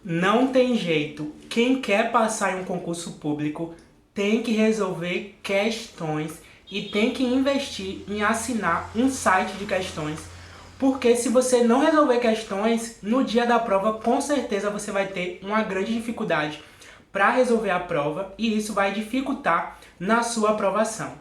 Não tem jeito. Quem quer passar em um concurso público tem que resolver questões e tem que investir em assinar um site de questões. Porque se você não resolver questões, no dia da prova, com certeza você vai ter uma grande dificuldade para resolver a prova e isso vai dificultar na sua aprovação.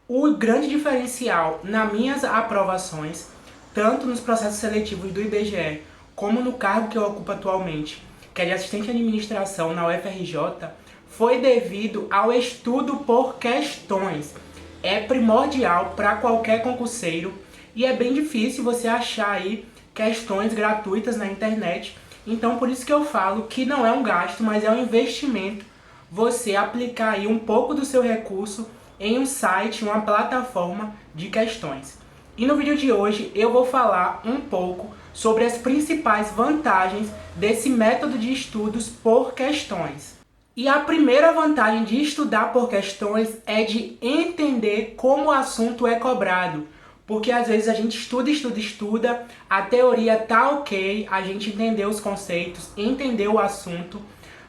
O grande diferencial nas minhas aprovações, tanto nos processos seletivos do IBGE, como no cargo que eu ocupo atualmente, que é de assistente de administração na UFRJ, foi devido ao estudo por questões. É primordial para qualquer concurseiro e é bem difícil você achar aí questões gratuitas na internet. Então por isso que eu falo que não é um gasto, mas é um investimento você aplicar aí um pouco do seu recurso em um site, uma plataforma de questões. E no vídeo de hoje eu vou falar um pouco sobre as principais vantagens desse método de estudos por questões. E a primeira vantagem de estudar por questões é de entender como o assunto é cobrado. Porque às vezes a gente estuda, a teoria tá ok, a gente entendeu os conceitos, entendeu o assunto,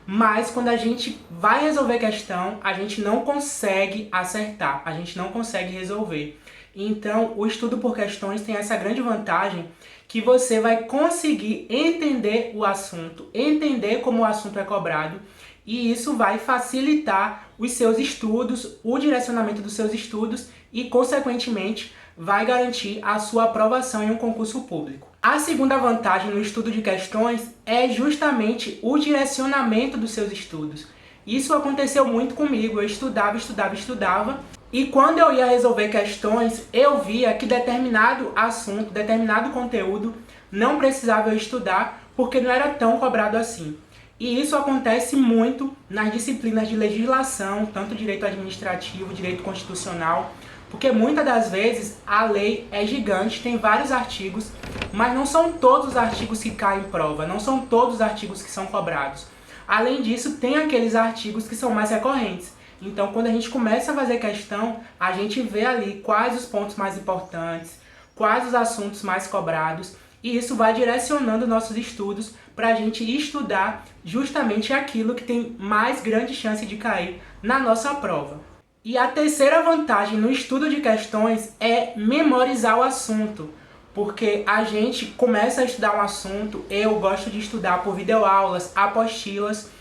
mas quando a gente vai resolver questão, a gente não consegue acertar, a gente não consegue resolver. Então, o estudo por questões tem essa grande vantagem que você vai conseguir entender o assunto, entender como o assunto é cobrado, e isso vai facilitar os seus estudos, o direcionamento dos seus estudos e, consequentemente, vai garantir a sua aprovação em um concurso público. A segunda vantagem no estudo de questões é justamente o direcionamento dos seus estudos. Isso aconteceu muito comigo, eu estudava, e quando eu ia resolver questões, eu via que determinado assunto, determinado conteúdo, não precisava eu estudar, porque não era tão cobrado assim. E isso acontece muito nas disciplinas de legislação, tanto direito administrativo, direito constitucional, porque muitas das vezes a lei é gigante, tem vários artigos, mas não são todos os artigos que caem em prova, não são todos os artigos que são cobrados. Além disso, tem aqueles artigos que são mais recorrentes. Então, quando a gente começa a fazer questão, a gente vê ali quais os pontos mais importantes, quais os assuntos mais cobrados, e isso vai direcionando nossos estudos para a gente estudar justamente aquilo que tem mais grande chance de cair na nossa prova. E a terceira vantagem no estudo de questões é memorizar o assunto, porque a gente começa a estudar um assunto, eu gosto de estudar por videoaulas, apostilas,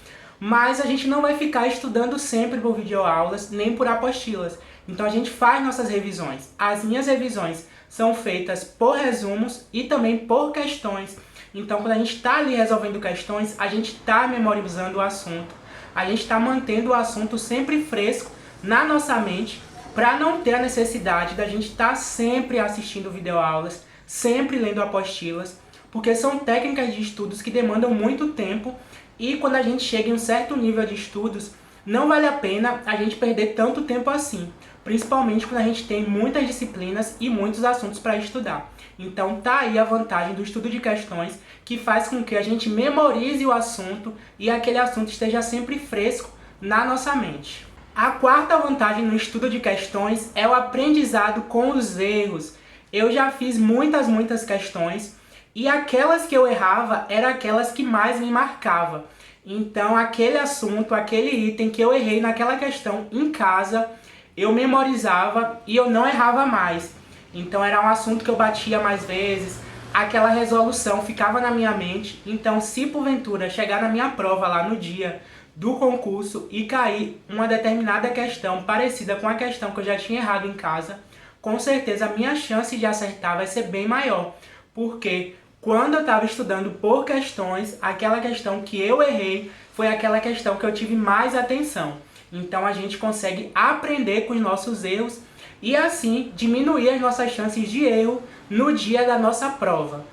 mas a gente não vai ficar estudando sempre por videoaulas, nem por apostilas. Então a gente faz nossas revisões. As minhas revisões são feitas por resumos e também por questões. Então quando a gente está ali resolvendo questões, a gente está memorizando o assunto, a gente está mantendo o assunto sempre fresco na nossa mente, para não ter a necessidade da gente estar sempre assistindo videoaulas, sempre lendo apostilas, porque são técnicas de estudos que demandam muito tempo e quando a gente chega em um certo nível de estudos, não vale a pena a gente perder tanto tempo assim, principalmente quando a gente tem muitas disciplinas e muitos assuntos para estudar. Então tá aí a vantagem do estudo de questões, que faz com que a gente memorize o assunto e aquele assunto esteja sempre fresco na nossa mente. A quarta vantagem no estudo de questões é o aprendizado com os erros. Eu já fiz muitas questões e aquelas que eu errava eram aquelas que mais me marcavam. Então aquele assunto, aquele item que eu errei naquela questão em casa, eu memorizava e eu não errava mais. Então era um assunto que eu batia mais vezes, aquela resolução ficava na minha mente. Então se porventura chegar na minha prova lá no dia do concurso e cair uma determinada questão parecida com a questão que eu já tinha errado em casa, com certeza a minha chance de acertar vai ser bem maior, porque quando eu estava estudando por questões, aquela questão que eu errei foi aquela questão que eu tive mais atenção. Então a gente consegue aprender com os nossos erros e assim diminuir as nossas chances de erro no dia da nossa prova.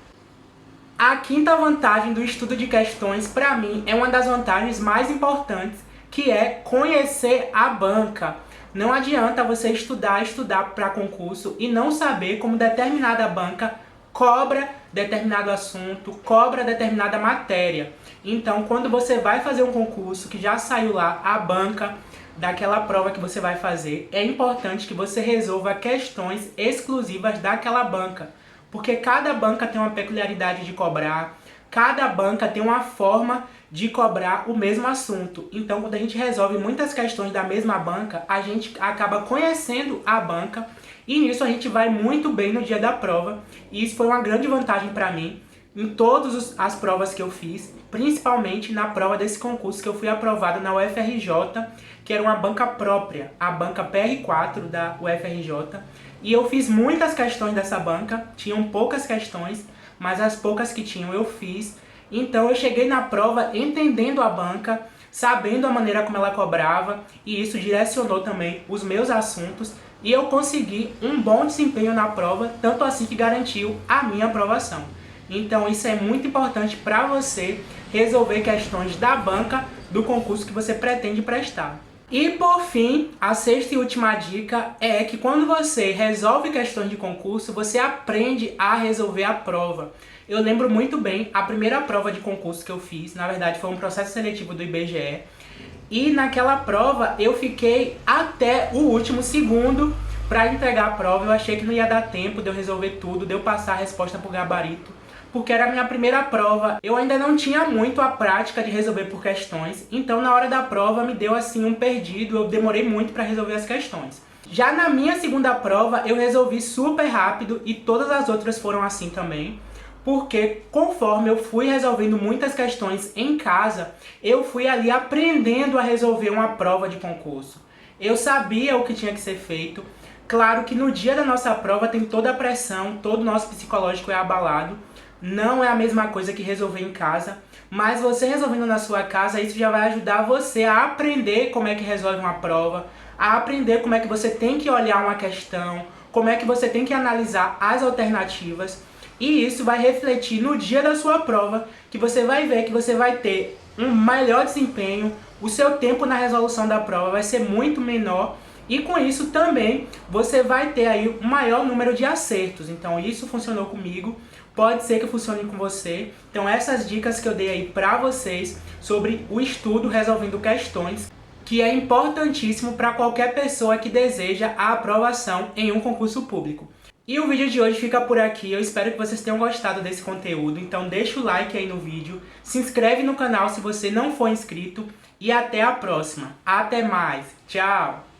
A quinta vantagem do estudo de questões, para mim, é uma das vantagens mais importantes, que é conhecer a banca. Não adianta você estudar para concurso e não saber como determinada banca cobra determinado assunto, cobra determinada matéria. Então, quando você vai fazer um concurso, que já saiu lá a banca daquela prova que você vai fazer, é importante que você resolva questões exclusivas daquela banca. Porque cada banca tem uma peculiaridade de cobrar, cada banca tem uma forma de cobrar o mesmo assunto. Então, quando a gente resolve muitas questões da mesma banca, a gente acaba conhecendo a banca e nisso a gente vai muito bem no dia da prova. E isso foi uma grande vantagem para mim em todas as provas que eu fiz, principalmente na prova desse concurso que eu fui aprovado na UFRJ, que era uma banca própria, a banca PR4 da UFRJ. E eu fiz muitas questões dessa banca, tinham poucas questões, mas as poucas que tinham eu fiz. Então eu cheguei na prova entendendo a banca, sabendo a maneira como ela cobrava, e isso direcionou também os meus assuntos, e eu consegui um bom desempenho na prova, tanto assim que garantiu a minha aprovação. Então isso é muito importante para você resolver questões da banca do concurso que você pretende prestar. E por fim, a sexta e última dica é que quando você resolve questões de concurso, você aprende a resolver a prova. Eu lembro muito bem a primeira prova de concurso que eu fiz, na verdade foi um processo seletivo do IBGE, e naquela prova eu fiquei até o último segundo para entregar a prova. Eu achei que não ia dar tempo de eu resolver tudo, de eu passar a resposta por gabarito, porque era a minha primeira prova. Eu ainda não tinha muito a prática de resolver por questões, então na hora da prova me deu assim um perdido, eu demorei muito para resolver as questões. Já na minha segunda prova eu resolvi super rápido e todas as outras foram assim também, porque conforme eu fui resolvendo muitas questões em casa, eu fui ali aprendendo a resolver uma prova de concurso. Eu sabia o que tinha que ser feito. Claro que no dia da nossa prova tem toda a pressão, todo o nosso psicológico é abalado. Não é a mesma coisa que resolver em casa, mas você resolvendo na sua casa, isso já vai ajudar você a aprender como é que resolve uma prova, a aprender como é que você tem que olhar uma questão, como é que você tem que analisar as alternativas. E isso vai refletir no dia da sua prova, que você vai ver que você vai ter um melhor desempenho, o seu tempo na resolução da prova vai ser muito menor, e com isso também você vai ter aí um maior número de acertos. Então isso funcionou comigo, pode ser que funcione com você. Então essas dicas que eu dei aí pra vocês sobre o estudo resolvendo questões, que é importantíssimo para qualquer pessoa que deseja a aprovação em um concurso público. E o vídeo de hoje fica por aqui, eu espero que vocês tenham gostado desse conteúdo, então deixa o like aí no vídeo, se inscreve no canal se você não for inscrito e até a próxima. Até mais, tchau!